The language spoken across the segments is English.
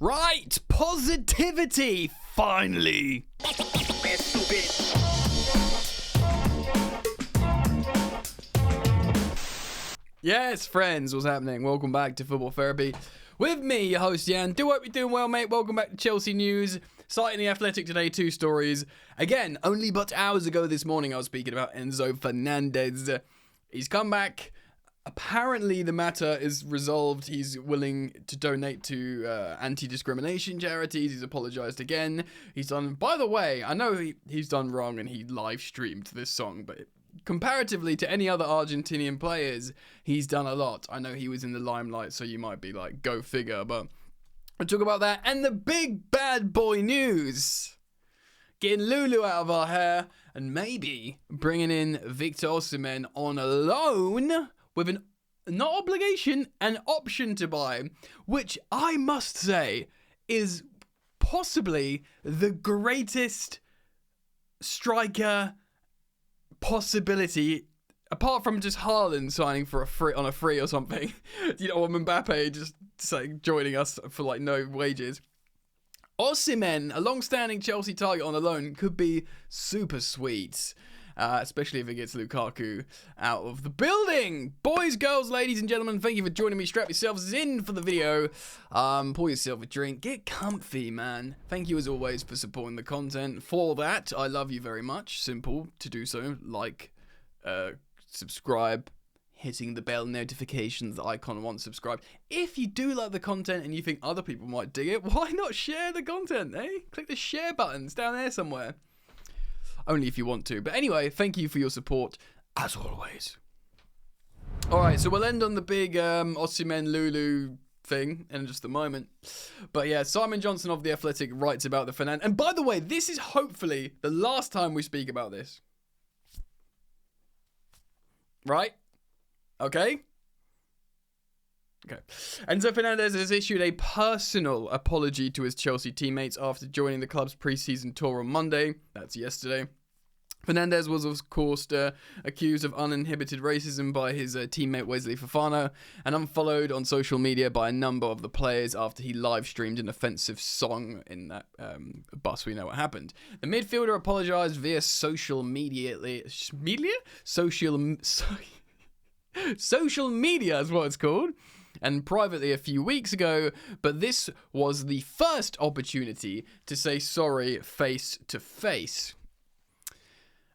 Right, positivity, finally. Yes, friends, what's happening? Welcome back to Football Therapy. With me, your host, Jan. Do hope you're doing well, mate. Welcome back to Chelsea News. Citing The Athletic today, 2 stories. Again, only but hours ago this morning, I was speaking about Enzo Fernandez. He's come back. Apparently, the matter is resolved. He's willing to donate to anti-discrimination charities. He's apologized again. He's done... By the way, I know he's done wrong and he live-streamed this song, but comparatively to any other Argentinian players, he's done a lot. I know he was in the limelight, so you might be like, go figure, but we'll talk about that. And the big bad boy news. Getting Lulu out of our hair and maybe bringing in Victor Osimhen on a loan with an not obligation, an option to buy, which I must say is possibly the greatest striker possibility, apart from just Haaland signing for on a free or something. You know, or Mbappe just like joining us for like no wages. Osimhen, a long-standing Chelsea target on a loan, could be super sweet. Especially if it gets Lukaku out of the building. Boys, girls, ladies and gentlemen, thank you for joining me. Strap yourselves in for the video. Pour yourself a drink. Get comfy, man. Thank you as always for supporting the content. For that, I love you very much. Simple to do so. Like, subscribe, hitting the bell notifications icon once subscribed. If you do like the content and you think other people might dig it, why not share the content, eh? Click the share buttons down there somewhere. Only if you want to. But anyway, thank you for your support, as always. Alright, so we'll end on the big Osimhen Lulu thing in just a moment. But yeah, Simon Johnson of The Athletic writes about the Fernandez. And by the way, this is hopefully the last time we speak about this. Right? Okay? Okay. Enzo Fernandez has issued a personal apology to his Chelsea teammates after joining the club's pre-season tour on Monday. That's yesterday. Fernandez was, of course, accused of uninhibited racism by his teammate Wesley Fofana and unfollowed on social media by a number of the players after he live-streamed an offensive song in that bus. We know what happened. The midfielder apologized via social media? Social media is what it's called. And privately a few weeks ago, but this was the first opportunity to say sorry face to face.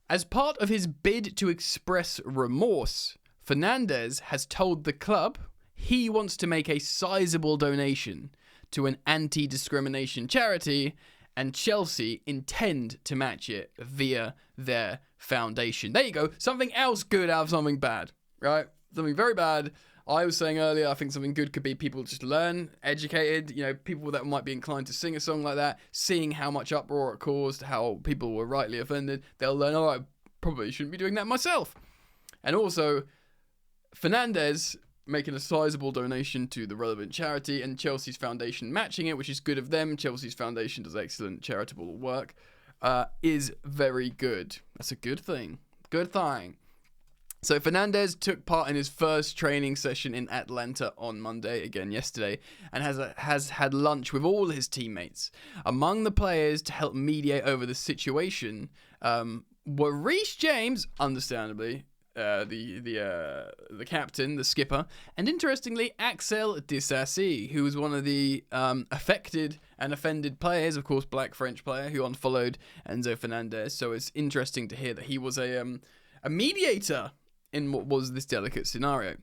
As part of his bid to express remorse, Fernandez has told the club he wants to make a sizable donation to an anti-discrimination charity, and Chelsea intend to match it via their foundation. There you go. Something else good out of something bad, right? Something very bad. I was saying earlier, I think something good could be people just learn, educated, you know, people that might be inclined to sing a song like that, seeing how much uproar it caused, how people were rightly offended, they'll learn, oh, I probably shouldn't be doing that myself. And also, Fernandez making a sizable donation to the relevant charity and Chelsea's foundation matching it, which is good of them. Chelsea's foundation does excellent charitable work, is very good. That's a good thing. Good thing. So Fernandez took part in his first training session in Atlanta on Monday, again yesterday, and has had lunch with all his teammates. Among the players to help mediate over the situation were Reece James, understandably, the captain, the skipper, and interestingly, Axel Disasi, who was one of the affected and offended players, of course, black French player who unfollowed Enzo Fernandez. So it's interesting to hear that he was a mediator in what was this delicate scenario.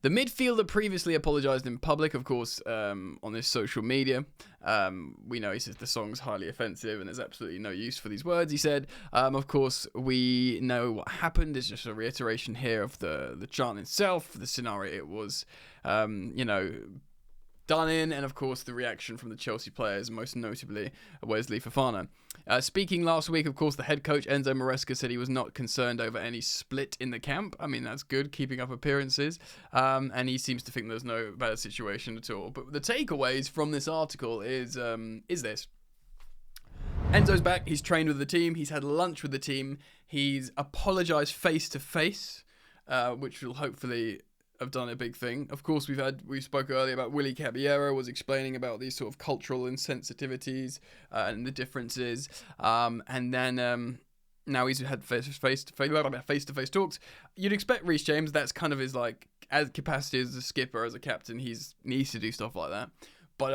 The midfielder previously apologised in public, of course, on his social media. We know he says the song's highly offensive and there's absolutely no use for these words, he said. Of course, we know what happened. It's just a reiteration here of the chant itself, the scenario it was, done in, and of course the reaction from the Chelsea players, most notably Wesley Fofana. Speaking last week, of course, the head coach Enzo Maresca said he was not concerned over any split in the camp. I mean, that's good, keeping up appearances, and he seems to think there's no bad situation at all. But the takeaways from this article is this. Enzo's back, he's trained with the team, he's had lunch with the team, he's apologised face to face, which will hopefully have done a big thing. Of course, we spoke earlier about Willy Caballero was explaining about these sort of cultural insensitivities and the differences. And then now he's had face-to-face talks. You'd expect Reece James, that's kind of his like as capacity as a skipper, as a captain, he needs to do stuff like that. But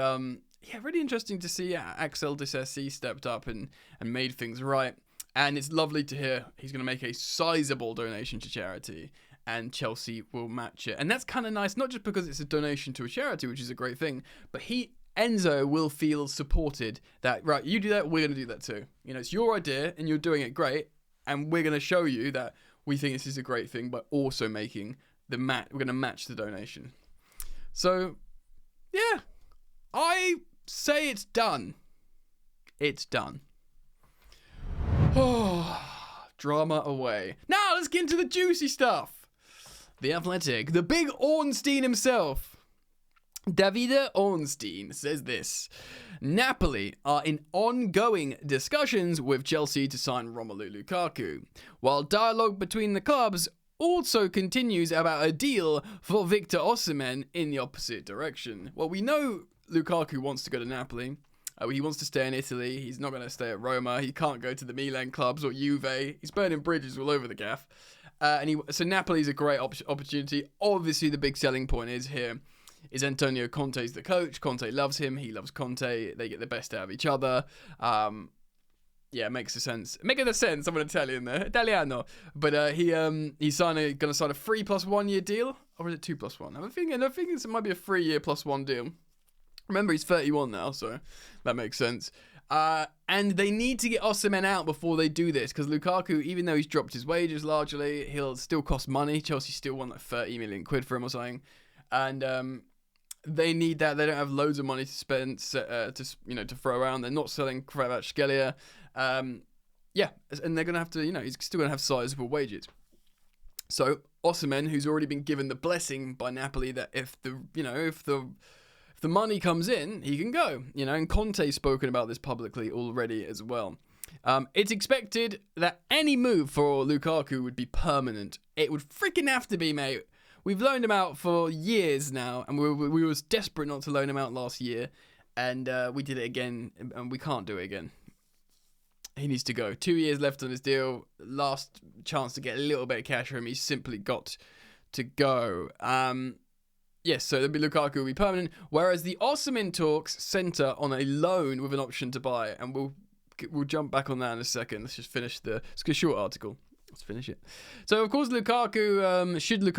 yeah, really interesting to see Axel Disasi stepped up and made things right. And it's lovely to hear he's going to make a sizable donation to charity, and Chelsea will match it. And that's kind of nice, not just because it's a donation to a charity, which is a great thing, but Enzo will feel supported that, right, you do that, we're going to do that too. You know, it's your idea and you're doing it great, and we're going to show you that we think this is a great thing, but also making we're going to match the donation. So, yeah, I say it's done. It's done. Oh, drama away. Now let's get into the juicy stuff. The Athletic, the big Ornstein himself, Davide Ornstein, says this: Napoli are in ongoing discussions with Chelsea to sign Romelu Lukaku, while dialogue between the clubs also continues about a deal for Victor Osimhen in the opposite direction. Well, we know Lukaku wants to go to Napoli. He wants to stay in Italy. He's not going to stay at Roma. He can't go to the Milan clubs or Juve. He's burning bridges all over the gaff. So Napoli's a great opportunity. Obviously, the big selling point is Antonio Conte's the coach. Conte loves him. He loves Conte. They get the best out of each other. Yeah, makes sense. Making the sense. I'm an Italian there, Italiano. But he's going to sign a 3+1 year deal, or is it 2+1? I'm thinking it might be a 3 year +1 deal. Remember, he's 31 now, so that makes sense. And they need to get Osimhen out before they do this, because Lukaku, even though he's dropped his wages largely, he'll still cost money. Chelsea still want like 30 million quid for him or something, and they need that. They don't have loads of money to spend to throw around. They're not selling Kvaratskhelia. Yeah, and they're gonna have to. He's still gonna have sizable wages. So Osimhen, who's already been given the blessing by Napoli that if the money comes in, he can go, and Conte's spoken about this publicly already as well. It's expected that any move for Lukaku would be permanent. It would freaking have to be, mate. We've loaned him out for years now, and we was desperate not to loan him out last year, and we did it again, and we can't do it again. He needs to go. 2 years left on his deal. Last chance to get a little bit of cash from him. He's simply got to go. Yes, so Lukaku will be permanent, whereas the Osimhen talks centre on a loan with an option to buy, and we'll jump back on that in a second. Let's just finish it's a short article. Let's finish it. So, of course, Lukaku, should the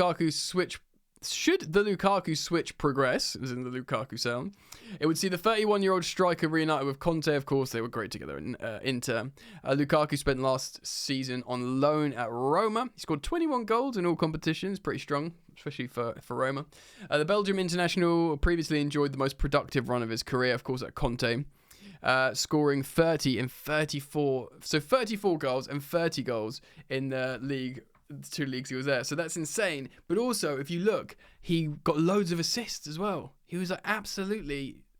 Lukaku switch progress, as in the Lukaku sound, it would see the 31-year-old striker reunited with Conte. Of course, they were great together in Inter. Lukaku spent last season on loan at Roma. He scored 21 goals in all competitions, pretty strong, especially for Roma. The Belgium international previously enjoyed the most productive run of his career, of course, at Conte, scoring 30 and 34. So 34 goals and 30 goals in the league. The 2 leagues he was there, so that's insane. But also, if you look, he got loads of assists as well. He was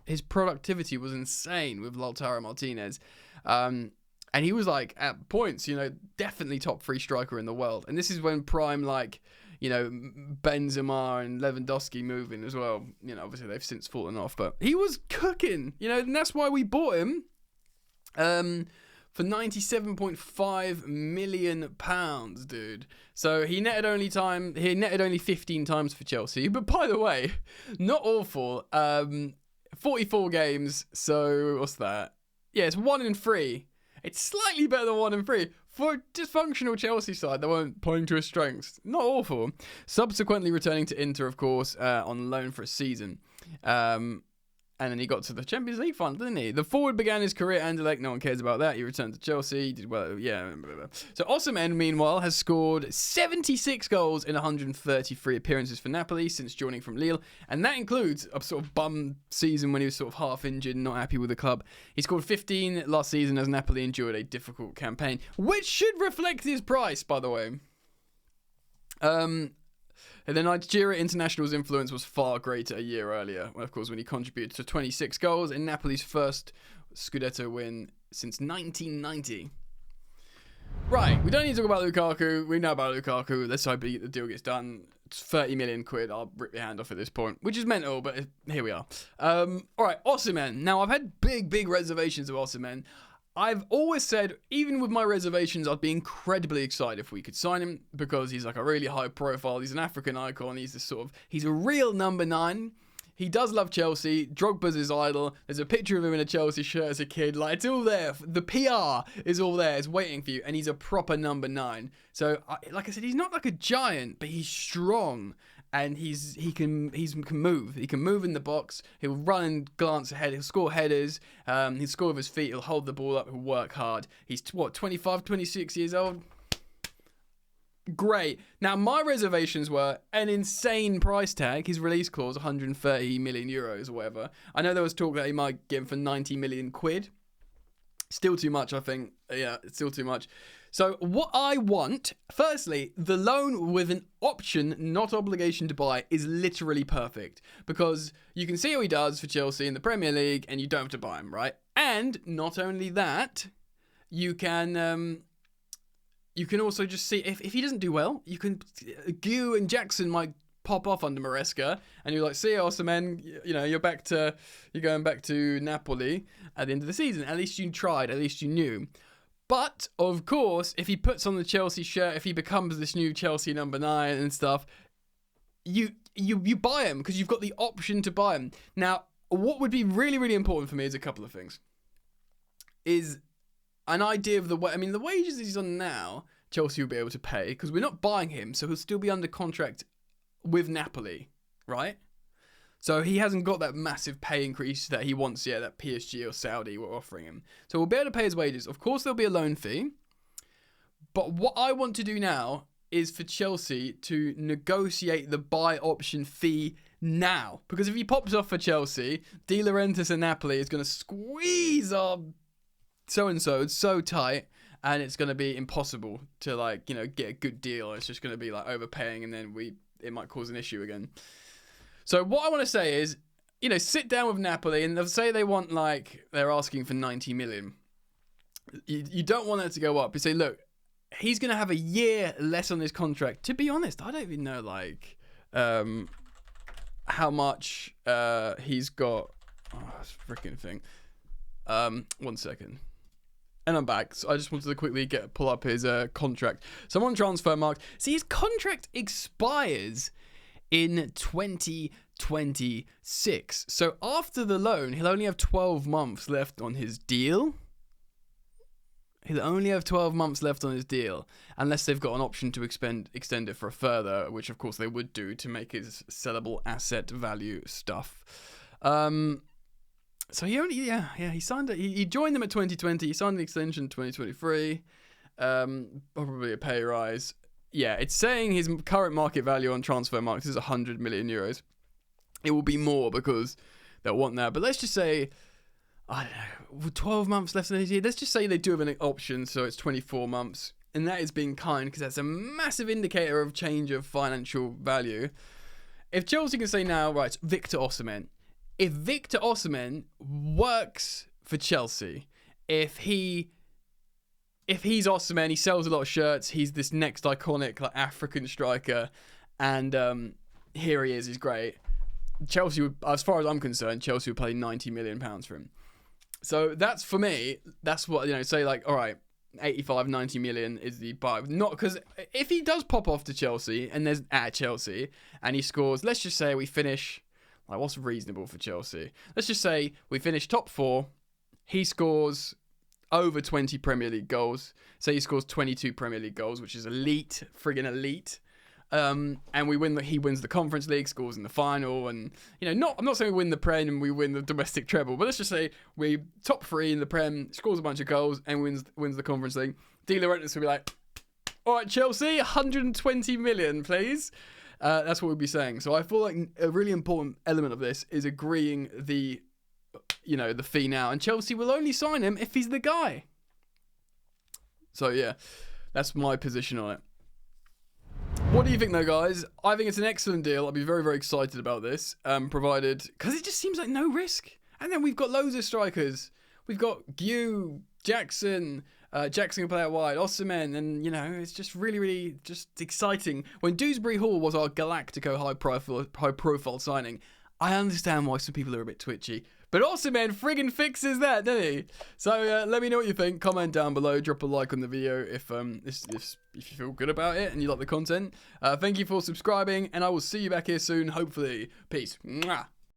his productivity was insane with Lautaro Martinez, and he was at points, definitely top 3 striker in the world. And this is when prime Benzema and Lewandowski moving as well. Obviously they've since fallen off, but he was cooking. And that's why we bought him. For £97.5 million, dude. So he netted only 15 times for Chelsea. But by the way, not awful. 44 games. So what's that? Yeah, it's 1 in 3. It's slightly better than 1 in 3 for a dysfunctional Chelsea side that weren't playing to his strengths. Not awful. Subsequently returning to Inter, of course, on loan for a season. And then he got to the Champions League final, didn't he? The forward began his career at Anderlecht. No one cares about that. He returned to Chelsea. Did well, yeah. So Osimhen, meanwhile, has scored 76 goals in 133 appearances for Napoli since joining from Lille. And that includes a sort of bum season when he was sort of half injured, not happy with the club. He scored 15 last season as Napoli endured a difficult campaign, which should reflect his price, by the way. And the Nigeria international's influence was far greater a year earlier, of course, when he contributed to 26 goals in Napoli's first Scudetto win since 1990. Right, we don't need to talk about Lukaku. We know about Lukaku. Let's hope the deal gets done. It's 30 million quid. I'll rip your hand off at this point, which is mental, but here we are. All right, Osimhen. Now, I've had big reservations of Osimhen. I've always said, even with my reservations, I'd be incredibly excited if we could sign him because he's like a really high profile. He's an African icon. He's a real number 9. He does love Chelsea. Drogba's his idol. There's a picture of him in a Chelsea shirt as a kid. Like, it's all there. The PR is all there. It's waiting for you. And he's a proper number 9. So, like I said, he's not like a giant, but he's strong. And he can move. He can move in the box. He'll run and glance ahead. He'll score headers. He'll score with his feet. He'll hold the ball up. He'll work hard. He's, 25, 26 years old? Great. Now, my reservations were an insane price tag. His release clause, 130 million euros or whatever. I know there was talk that he might get him for 90 million quid. Still too much, I think. Yeah, it's still too much. So what I want, firstly, the loan with an option, not obligation to buy, is literally perfect. Because you can see how he does for Chelsea in the Premier League and you don't have to buy him, right? And not only that, you can also just see if he doesn't do well, you can Gu and Jackson might pop off under Maresca, and you're like, see you, Osimhen, you're going back to Napoli at the end of the season. At least you tried, at least you knew. But of course, if he puts on the Chelsea shirt, if he becomes this new Chelsea number 9 and stuff, you buy him because you've got the option to buy him. Now, what would be really important for me is a couple of things. Is an idea of the wages he's on now, Chelsea will be able to pay because we're not buying him, so he'll still be under contract with Napoli, right? So he hasn't got that massive pay increase that he wants yet, that PSG or Saudi were offering him. So we'll be able to pay his wages. Of course, there'll be a loan fee. But what I want to do now is for Chelsea to negotiate the buy option fee now. Because if he pops off for Chelsea, De Laurentiis and Napoli is going to squeeze our so-and-so. It's so tight. And it's going to be impossible to get a good deal. It's just going to be overpaying and then it might cause an issue again. So what I want to say is, sit down with Napoli and they'll say they want they're asking for 90 million. You don't want that to go up. You say, look, he's going to have a year less on his contract. To be honest, I don't even know how much he's got. Oh, this freaking thing. 1 second. And I'm back. So I just wanted to quickly pull up his contract. So I'm on Transfermarkt. See, his contract expires in 2026. So after the loan, he'll only have 12 months left on his deal. Unless they've got an option to extend it for a further, which of course they would do to make his sellable asset value stuff. So he he signed it. He joined them at 2020. He signed the extension in 2023. Probably a pay rise. Yeah, it's saying his current market value on Transfermarkt is 100 million euros. It will be more because they'll want that. But let's just say, I don't know, 12 months left in his year. Let's just say they do have an option, so it's 24 months. And that is being kind because that's a massive indicator of change of financial value. If Chelsea can say now, right, Victor Osimhen. If Victor Osimhen works for Chelsea, if he's Osimhen, he sells a lot of shirts, he's this next iconic African striker, and here he is, he's great. Chelsea would, as far as I'm concerned, Chelsea would pay £90 million for him. So that's, for me, that's what, say all right, 85, 90 million is the buy. Not because if he does pop off to Chelsea, and there's at Chelsea, and he scores, let's just say we finish, what's reasonable for Chelsea? Let's just say we finish top 4, he scores over 20 Premier League goals. Say he scores 22 Premier League goals, which is elite, friggin' elite. And he wins the Conference League, scores in the final, and I'm not saying we win the Prem and we win the domestic treble, but let's just say we top 3 in the Prem, scores a bunch of goals, and wins the Conference League. De Laurentiis will be like, all right, Chelsea, 120 million, please. That's what we'll be saying. So I feel like a really important element of this is agreeing the fee now, and Chelsea will only sign him if he's the guy. So yeah, that's my position on it. What do you think though, guys? I think it's an excellent deal. I'll be very, very excited about this, provided, because it just seems like no risk. And then we've got loads of strikers. We've got Gu, Jackson, Jackson can play out wide. Osimhen, and you know, it's just really just exciting. When Dewsbury Hall was our Galactico high profile signing, I understand why some people are a bit twitchy. But Osimhen friggin' fixes that, doesn't he? So let me know what you think. Comment down below. Drop a like on the video if you feel good about it and you like the content. Thank you for subscribing, and I will see you back here soon, hopefully. Peace. Mwah.